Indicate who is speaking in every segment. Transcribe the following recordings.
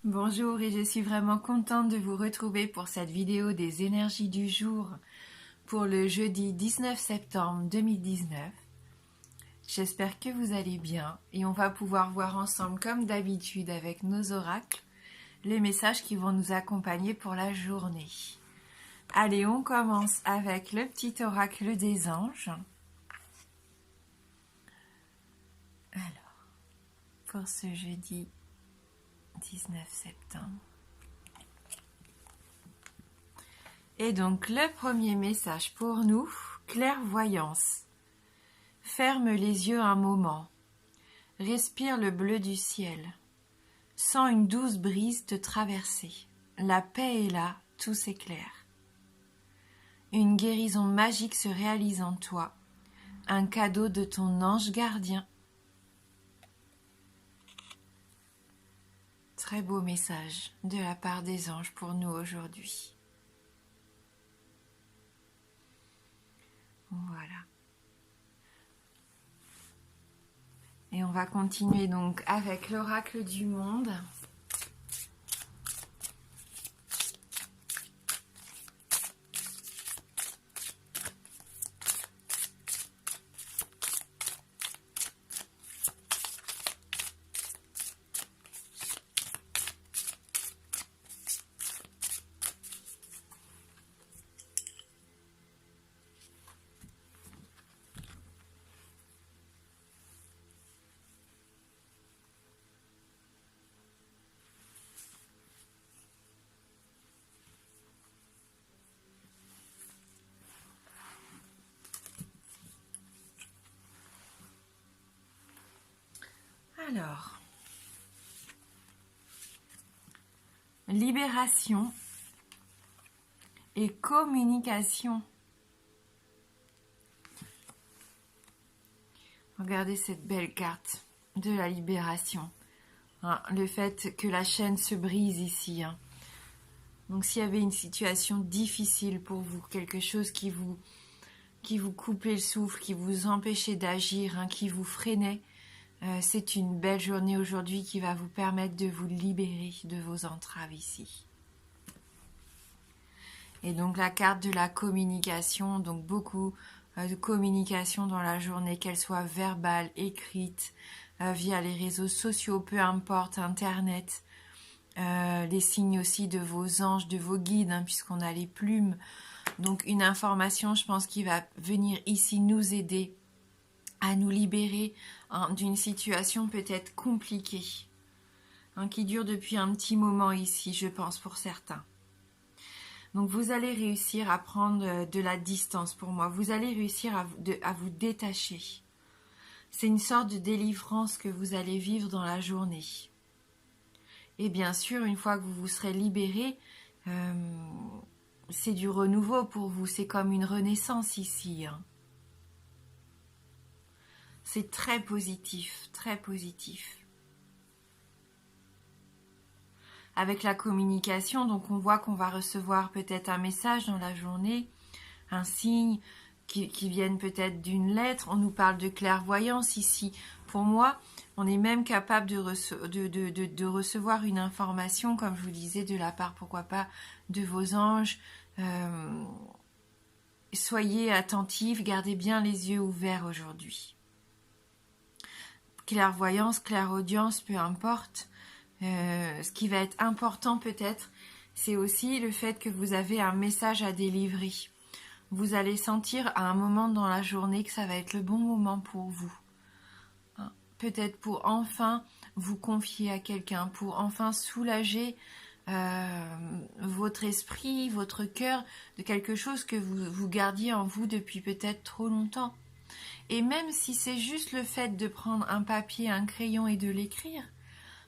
Speaker 1: Bonjour et je suis vraiment contente de vous retrouver pour cette vidéo des énergies du jour pour le jeudi 19 septembre 2019. J'espère que vous allez bien et on va pouvoir voir ensemble comme d'habitude avec nos oracles les messages qui vont nous accompagner pour la journée. Allez, on commence avec le petit oracle des anges. Alors, pour ce jeudi 19 septembre. Et donc le premier message pour nous, clairvoyance. Ferme les yeux un moment, respire le bleu du ciel, sens une douce brise te traverser. La paix est là, tout s'éclaire. Une guérison magique se réalise en toi, un cadeau de ton ange gardien. Très beau message de la part des anges pour nous aujourd'hui. Voilà. Et on va continuer donc avec l'oracle du monde. Alors, libération et communication. Regardez cette belle carte de la libération. Hein, le fait que la chaîne se brise ici. Hein. Donc s'il y avait une situation difficile pour vous, quelque chose qui vous coupait le souffle, qui vous empêchait d'agir, hein, qui vous freinait, c'est une belle journée aujourd'hui qui va vous permettre de vous libérer de vos entraves ici. Et donc la carte de la communication, donc beaucoup de communication dans la journée, qu'elle soit verbale, écrite, via les réseaux sociaux, peu importe, Internet, les signes aussi de vos anges, de vos guides, hein, puisqu'on a les plumes. Donc une information, je pense, qui va venir ici nous aider à nous libérer d'une situation peut-être compliquée, hein, qui dure depuis un petit moment ici, je pense, pour certains. Donc vous allez réussir à prendre de la distance pour moi. Vous allez réussir à vous détacher. C'est une sorte de délivrance que vous allez vivre dans la journée. Et bien sûr, une fois que vous vous serez libéré, c'est du renouveau pour vous. C'est comme une renaissance ici. Hein. C'est très positif, très positif. Avec la communication, donc on voit qu'on va recevoir peut-être un message dans la journée, un signe qui vienne peut-être d'une lettre. On nous parle de clairvoyance ici. Pour moi, on est même capable de recevoir une information, comme je vous disais, de la part, pourquoi pas, de vos anges. Soyez attentifs, gardez bien les yeux ouverts aujourd'hui. Clairvoyance, clairaudience, peu importe. Ce qui va être important peut-être, c'est aussi le fait que vous avez un message à délivrer. Vous allez sentir à un moment dans la journée que ça va être le bon moment pour vous. Hein, peut-être pour enfin vous confier à quelqu'un, pour enfin soulager votre esprit, votre cœur de quelque chose que vous gardiez en vous depuis peut-être trop longtemps. Et même si c'est juste le fait de prendre un papier, un crayon et de l'écrire,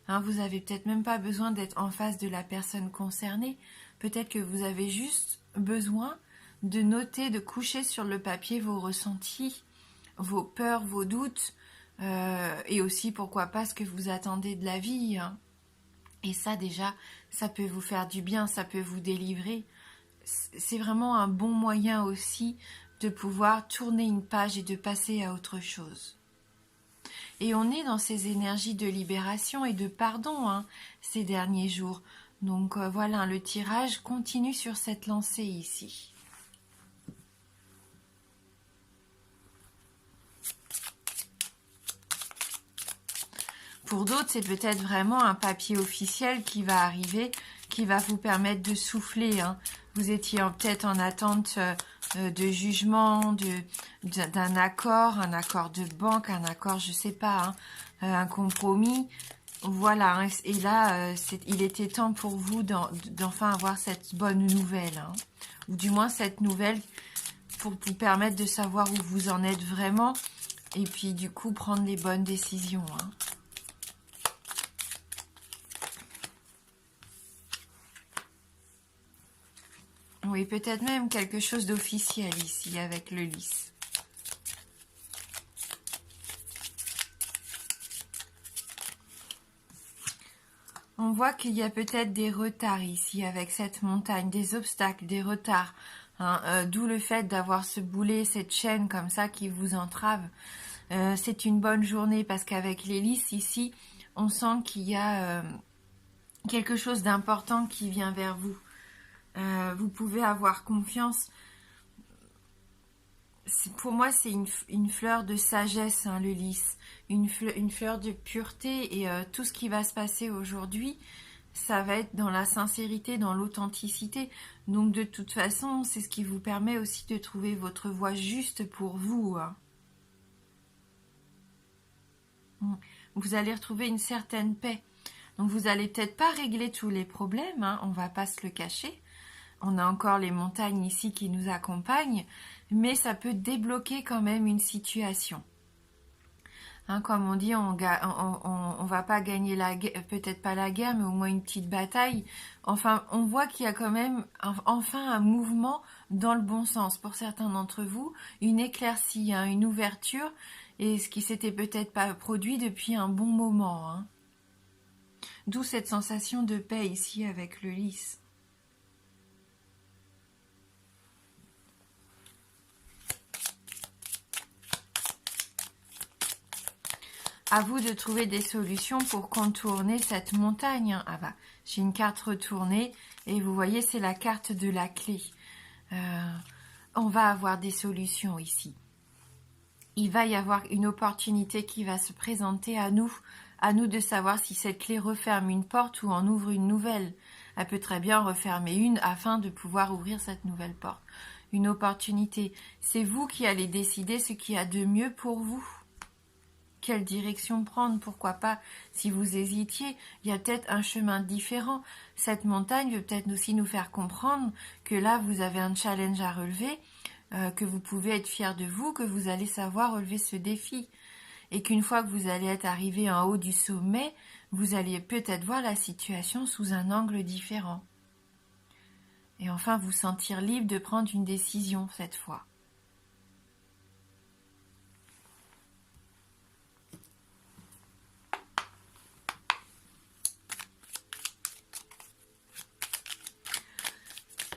Speaker 1: hein, vous n'avez peut-être même pas besoin d'être en face de la personne concernée. Peut-être que vous avez juste besoin de noter, de coucher sur le papier vos ressentis, vos peurs, vos doutes, et aussi, pourquoi pas, ce que vous attendez de la vie. Hein. Et ça, déjà, ça peut vous faire du bien, ça peut vous délivrer. C'est vraiment un bon moyen aussi de pouvoir tourner une page et de passer à autre chose. Et on est dans ces énergies de libération et de pardon hein, ces derniers jours. Donc voilà, le tirage continue sur cette lancée ici. Pour d'autres, c'est peut-être vraiment un papier officiel qui va arriver, qui va vous permettre de souffler. Hein. Vous étiez peut-être en attente de jugement, d'un accord, un accord de banque, un accord, je sais pas, hein, un compromis. Voilà, hein. Et là, il était temps pour vous d'enfin avoir cette bonne nouvelle. Hein. Ou du moins cette nouvelle pour vous permettre de savoir où vous en êtes vraiment. Et puis du coup, prendre les bonnes décisions. Hein. Oui, peut-être même quelque chose d'officiel ici avec le lys. On voit qu'il y a peut-être des retards ici avec cette montagne, des obstacles, des retards. Hein, d'où le fait d'avoir ce boulet, cette chaîne comme ça qui vous entrave. C'est une bonne journée parce qu'avec les lys ici, on sent qu'il y a quelque chose d'important qui vient vers vous. Vous pouvez avoir confiance. Pour moi, c'est une fleur de sagesse, hein, le lys. Une fleur de pureté. Et tout ce qui va se passer aujourd'hui, ça va être dans la sincérité, dans l'authenticité. Donc, de toute façon, c'est ce qui vous permet aussi de trouver votre voie juste pour vous. Hein. Vous allez retrouver une certaine paix. Donc, vous allez peut-être pas régler tous les problèmes, hein, on va pas se le cacher. On a encore les montagnes ici qui nous accompagnent, mais ça peut débloquer quand même une situation. Hein, comme on dit, on va pas gagner peut-être pas la guerre, mais au moins une petite bataille. Enfin, on voit qu'il y a quand même enfin un mouvement dans le bon sens. Pour certains d'entre vous, une éclaircie, hein, une ouverture, et ce qui s'était peut-être pas produit depuis un bon moment. Hein. D'où cette sensation de paix ici avec le lys. À vous de trouver des solutions pour contourner cette montagne. Ah bah, j'ai une carte retournée et vous voyez, c'est la carte de la clé. On va avoir des solutions ici. Il va y avoir une opportunité qui va se présenter à nous de savoir si cette clé referme une porte ou en ouvre une nouvelle. Elle peut très bien refermer une afin de pouvoir ouvrir cette nouvelle porte. Une opportunité. C'est vous qui allez décider ce qu'il y a de mieux pour vous. Quelle direction prendre, pourquoi pas, si vous hésitiez, il y a peut-être un chemin différent. Cette montagne veut peut-être aussi nous faire comprendre que là, vous avez un challenge à relever, que vous pouvez être fier de vous, que vous allez savoir relever ce défi. Et qu'une fois que vous allez être arrivé en haut du sommet, vous allez peut-être voir la situation sous un angle différent. Et enfin, vous sentir libre de prendre une décision cette fois.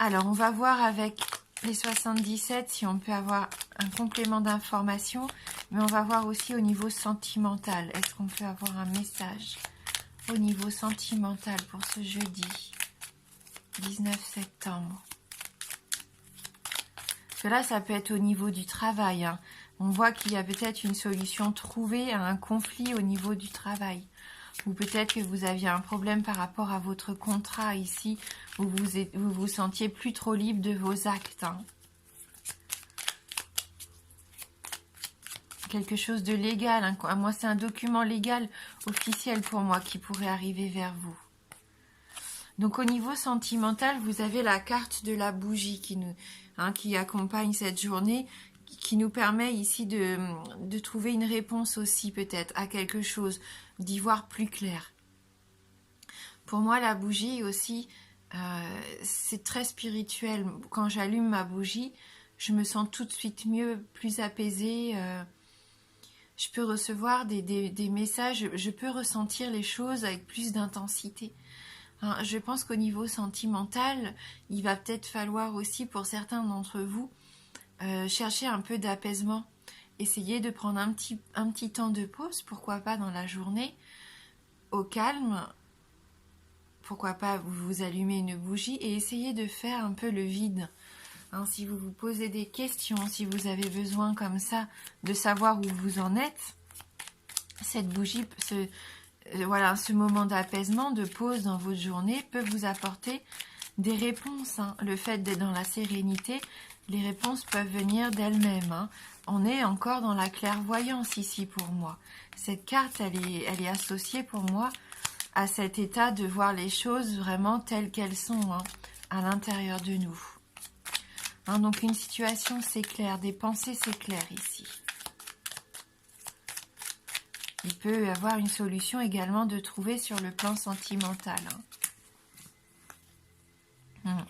Speaker 1: Alors, on va voir avec les 77 si on peut avoir un complément d'information, mais on va voir aussi au niveau sentimental. Est-ce qu'on peut avoir un message au niveau sentimental pour ce jeudi 19 septembre? Parce que là, ça peut être au niveau du travail. Hein. On voit qu'il y a peut-être une solution trouvée à un conflit au niveau du travail. Ou peut-être que vous aviez un problème par rapport à votre contrat ici, où vous vous sentiez plus trop libre de vos actes. Hein. Quelque chose de légal. Hein. Moi, c'est un document légal officiel pour moi qui pourrait arriver vers vous. Donc, au niveau sentimental, vous avez la carte de la bougie qui accompagne cette journée, qui nous permet ici de trouver une réponse aussi peut-être à quelque chose, d'y voir plus clair. Pour moi, la bougie aussi, c'est très spirituel. Quand j'allume ma bougie, je me sens tout de suite mieux, plus apaisée. Je peux recevoir des messages, je peux ressentir les choses avec plus d'intensité. Hein, je pense qu'au niveau sentimental, il va peut-être falloir aussi pour certains d'entre vous chercher un peu d'apaisement essayez de prendre un petit temps de pause, pourquoi pas dans la journée, au calme. Pourquoi pas vous allumez une bougie et essayez de faire un peu le vide. Hein, si vous vous posez des questions, si vous avez besoin comme ça de savoir où vous en êtes, cette bougie, ce moment d'apaisement, de pause dans votre journée peut vous apporter des réponses. Hein. Le fait d'être dans la sérénité, les réponses peuvent venir d'elles-mêmes. Hein. On est encore dans la clairvoyance ici pour moi. Cette carte, elle est associée pour moi à cet état de voir les choses vraiment telles qu'elles sont, hein, à l'intérieur de nous. Hein, donc une situation s'éclaire, des pensées s'éclairent ici. Il peut y avoir une solution également de trouver sur le plan sentimental. Hein.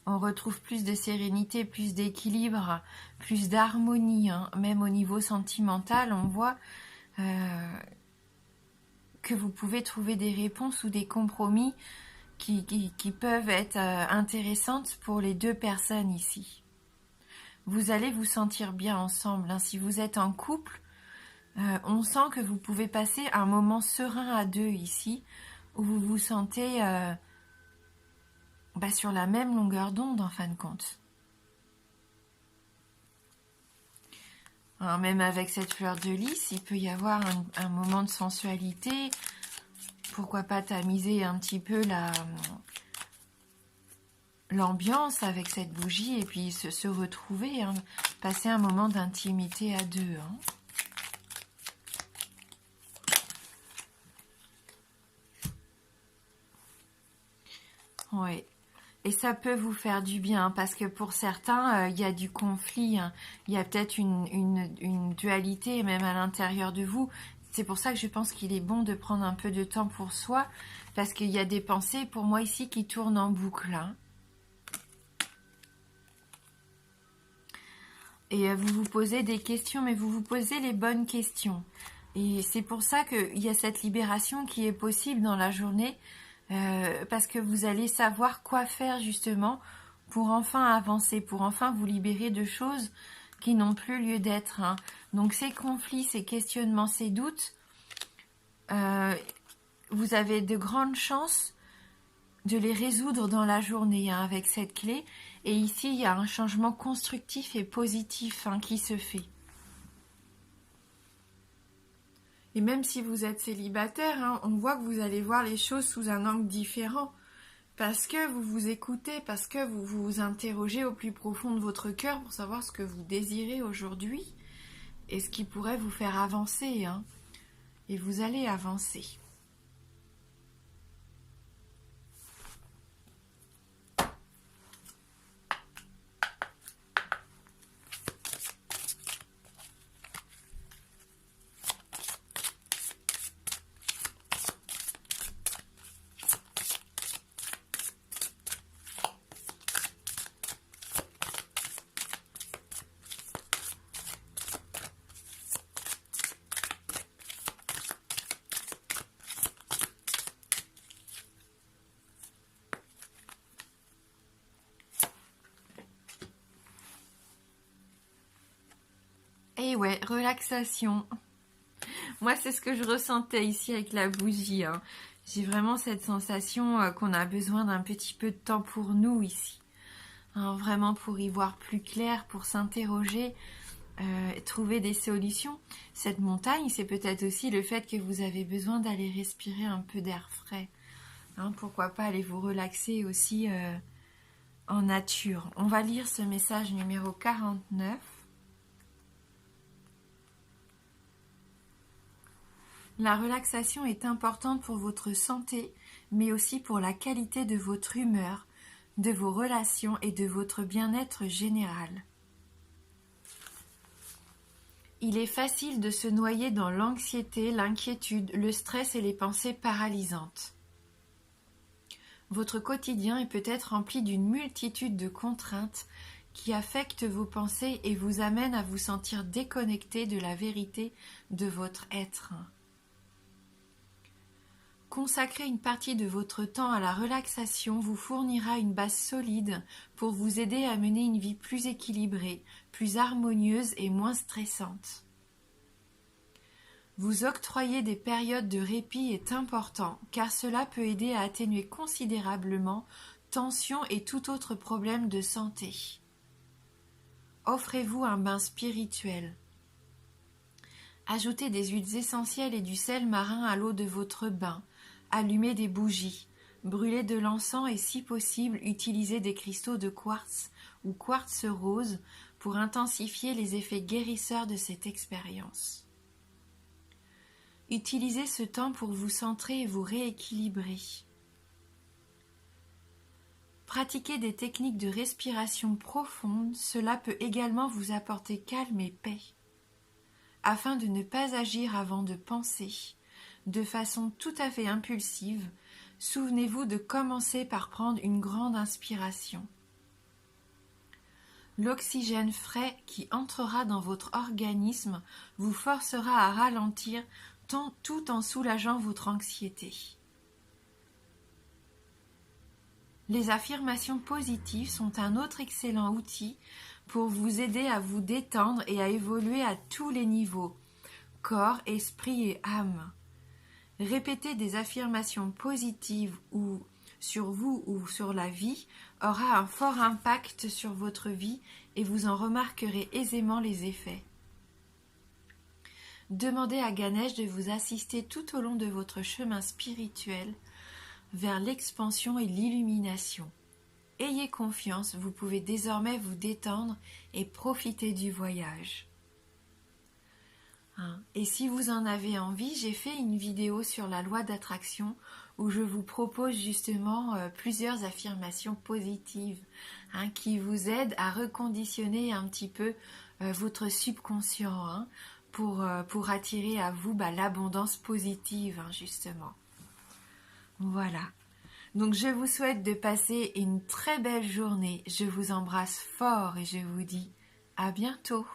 Speaker 1: On retrouve plus de sérénité, plus d'équilibre, plus d'harmonie, hein. Même au niveau sentimental, on voit que vous pouvez trouver des réponses ou des compromis qui peuvent être intéressantes pour les deux personnes ici. Vous allez vous sentir bien ensemble. Hein. Si vous êtes en couple, on sent que vous pouvez passer un moment serein à deux ici, où vous vous sentez sur la même longueur d'onde en fin de compte. Alors, même avec cette fleur de lys, il peut y avoir un moment de sensualité. Pourquoi pas tamiser un petit peu l'ambiance avec cette bougie et puis se retrouver, hein, passer un moment d'intimité à deux. Hein. Oui. Et ça peut vous faire du bien, parce que pour certains, il y a du conflit, hein. Il y a peut-être une dualité même à l'intérieur de vous. C'est pour ça que je pense qu'il est bon de prendre un peu de temps pour soi, parce qu'il y a des pensées, pour moi ici, qui tournent en boucle. Hein. Et vous vous posez des questions, mais vous vous posez les bonnes questions. Et c'est pour ça qu'il y a cette libération qui est possible dans la journée, parce que vous allez savoir quoi faire justement pour enfin avancer, pour enfin vous libérer de choses qui n'ont plus lieu d'être. Hein. Donc ces conflits, ces questionnements, ces doutes, vous avez de grandes chances de les résoudre dans la journée, hein, avec cette clé. Et ici, il y a un changement constructif et positif, hein, qui se fait. Et même si vous êtes célibataire, hein, on voit que vous allez voir les choses sous un angle différent. Parce que vous vous écoutez, parce que vous vous interrogez au plus profond de votre cœur pour savoir ce que vous désirez aujourd'hui et ce qui pourrait vous faire avancer. Hein. Et vous allez avancer. Et ouais, relaxation. Moi, c'est ce que je ressentais ici avec la bougie. Hein. J'ai vraiment cette sensation qu'on a besoin d'un petit peu de temps pour nous ici. Hein, vraiment pour y voir plus clair, pour s'interroger, trouver des solutions. Cette montagne, c'est peut-être aussi le fait que vous avez besoin d'aller respirer un peu d'air frais. Hein, pourquoi pas aller vous relaxer aussi en nature. On va lire ce message numéro 49. La relaxation est importante pour votre santé, mais aussi pour la qualité de votre humeur, de vos relations et de votre bien-être général. Il est facile de se noyer dans l'anxiété, l'inquiétude, le stress et les pensées paralysantes. Votre quotidien est peut-être rempli d'une multitude de contraintes qui affectent vos pensées et vous amènent à vous sentir déconnecté de la vérité de votre être. Consacrer une partie de votre temps à la relaxation vous fournira une base solide pour vous aider à mener une vie plus équilibrée, plus harmonieuse et moins stressante. Vous octroyer des périodes de répit est important car cela peut aider à atténuer considérablement tensions et tout autre problème de santé. Offrez-vous un bain spirituel. Ajoutez des huiles essentielles et du sel marin à l'eau de votre bain. Allumez des bougies. Brûlez de l'encens et si possible, utilisez des cristaux de quartz ou quartz rose pour intensifier les effets guérisseurs de cette expérience. Utilisez ce temps pour vous centrer et vous rééquilibrer. Pratiquez des techniques de respiration profonde, cela peut également vous apporter calme et paix. Afin de ne pas agir avant de penser, de façon tout à fait impulsive, souvenez-vous de commencer par prendre une grande inspiration. L'oxygène frais qui entrera dans votre organisme vous forcera à ralentir tout en soulageant votre anxiété. Les affirmations positives sont un autre excellent outil pour vous aider à vous détendre et à évoluer à tous les niveaux, corps, esprit et âme. Répéter des affirmations positives ou sur vous ou sur la vie aura un fort impact sur votre vie et vous en remarquerez aisément les effets. Demandez à Ganesh de vous assister tout au long de votre chemin spirituel vers l'expansion et l'illumination. Ayez confiance, vous pouvez désormais vous détendre et profiter du voyage. Et si vous en avez envie, j'ai fait une vidéo sur la loi d'attraction où je vous propose justement plusieurs affirmations positives qui vous aident à reconditionner un petit peu votre subconscient pour attirer à vous l'abondance positive justement. Voilà. Donc je vous souhaite de passer une très belle journée. Je vous embrasse fort et je vous dis à bientôt.